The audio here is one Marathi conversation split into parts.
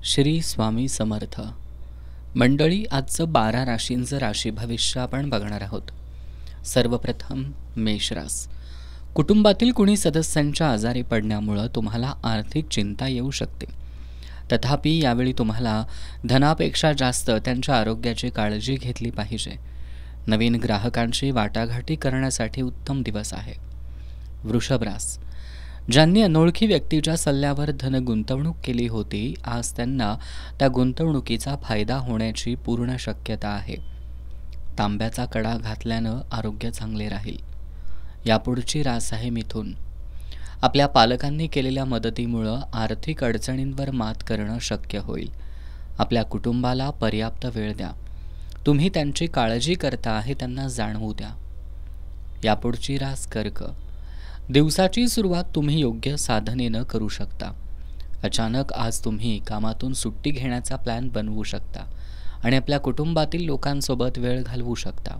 श्री स्वामी समर्थ. मंडळी, आजचं 12 राशींचं राशी भविष्य आपण बघणार आहोत. सर्वप्रथम मेषरास. कुटुंबातील कुणी सदस्यांच्या आजारी पडण्यामुळं तुम्हाला आर्थिक चिंता येऊ शकते. तथापि यावेळी तुम्हाला धनापेक्षा जास्त त्यांच्या आरोग्याची काळजी घेतली पाहिजे. नवीन ग्राहकांशी वाटाघाटी करण्यासाठी उत्तम दिवस आहे. वृषभ रास. ज्यांनी अनोळखी व्यक्तीच्या सल्ल्यावर धन गुंतवणूक केली होती, आज त्यांना त्या गुंतवणुकीचा फायदा होण्याची पूर्ण शक्यता आहे. तांब्याचा कडा घातल्यानं आरोग्य चांगले राहील. यापुढची रास आहे मिथुन. आपल्या पालकांनी केलेल्या मदतीमुळं आर्थिक अडचणींवर मात करणं शक्य होईल. आपल्या कुटुंबाला पर्याप्त वेळ द्या. तुम्ही त्यांची काळजी करता हे त्यांना जाणवू द्या. यापुढची रास कर्क. दिवसाची सुरुवात तुम्ही योग्य साधनेनं करू शकता. अचानक आज तुम्ही कामातून सुट्टी घेण्याचा प्लॅन बनवू शकता आणि आपल्या कुटुंबातील लोकांसोबत वेळ घालवू शकता.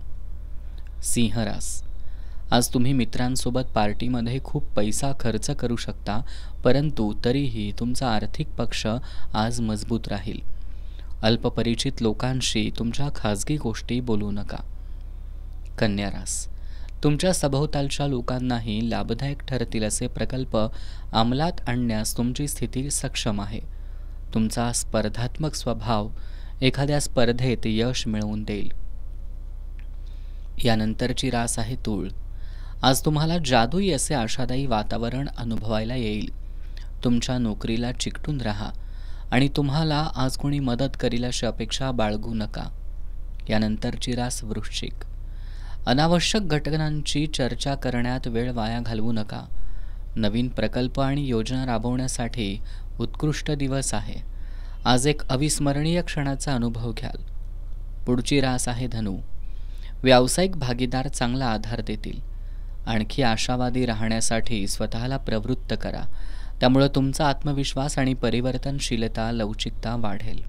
सिंह रास. आज तुम्ही मित्रांसोबत पार्टीमध्ये खूप पैसा खर्च करू शकता, परंतु तरीही तुमचा आर्थिक पक्ष आज मजबूत राहील. अल्पपरिचित लोकांशी तुमच्या खाजगी गोष्टी बोलू नका. कन्या रास. तुमच्या सभोवतालच्या लोकांनाही लाभदायक ठरतील असे प्रकल्प अंमलात आणण्यास तुमची स्थिती सक्षम आहे. तुमचा स्पर्धात्मक स्वभाव एखाद्या स्पर्धेत यश मिळवून देईल. यानंतरची रास आहे तूळ. आज तुम्हाला जादुई असे आशादायी वातावरण अनुभवायला येईल. तुमच्या नोकरीला चिकटून राहा आणि तुम्हाला आज कोणी मदत करील अशी अपेक्षा बाळगू नका. यानंतरची रास वृश्चिक. अनावश्यक घटनांची चर्चा करण्यात वेळ वाया घालवू नका. नवीन प्रकल्प आणि योजना राबवण्यासाठी उत्कृष्ट दिवस आहे. आज एक अविस्मरणीय क्षणाचा अनुभव घ्याल. पुढची रास आहे धनु. व्यावसायिक भागीदार चांगला आधार देतील. आणखी आशावादी राहण्यासाठी स्वतःला प्रवृत्त करा. त्यामुळे तुमचा आत्मविश्वास आणि परिवर्तनशीलता, लवचिकता वाढेल.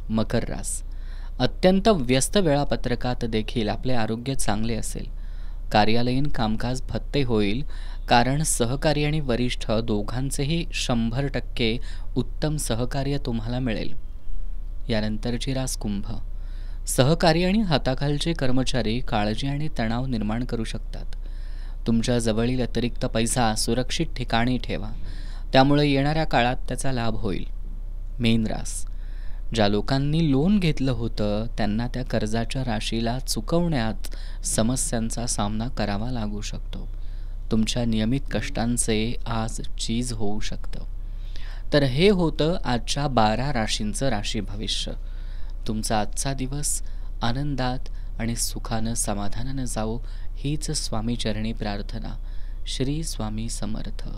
मकर रास. अत्यंत व्यस्त वेळापत्रकात देखील आपले आरोग्य चांगले असेल. कार्यालयीन कामकाज फत्ते होईल, कारण सहकारी आणि वरिष्ठ दोघांचेही 100% उत्तम सहकार्य तुम्हाला मिळेल. यानंतरची रास कुंभ. सहकारी आणि हाताखालचे कर्मचारी काळजी आणि तणाव निर्माण करू शकतात. तुमच्या जवळील अतिरिक्त पैसा सुरक्षित ठिकाणी ठेवा, त्यामुळे येणाऱ्या काळात त्याचा लाभ होईल. मीन रास. ज्या लोकांनी लोन घेतलं होतं त्यांना त्या कर्जाच्या राशीला चुकवण्यात समस्यांचा सामना करावा लागू शकतो. तुमच्या नियमित कष्टांचे आज चीज होऊ शकतं. तर हे होतं आजच्या 12 राशींचं राशी भविष्य. तुमचा आजचा दिवस आनंदात आणि सुखानं समाधानानं जावो हीच स्वामीचरणी प्रार्थना. श्री स्वामी समर्थ.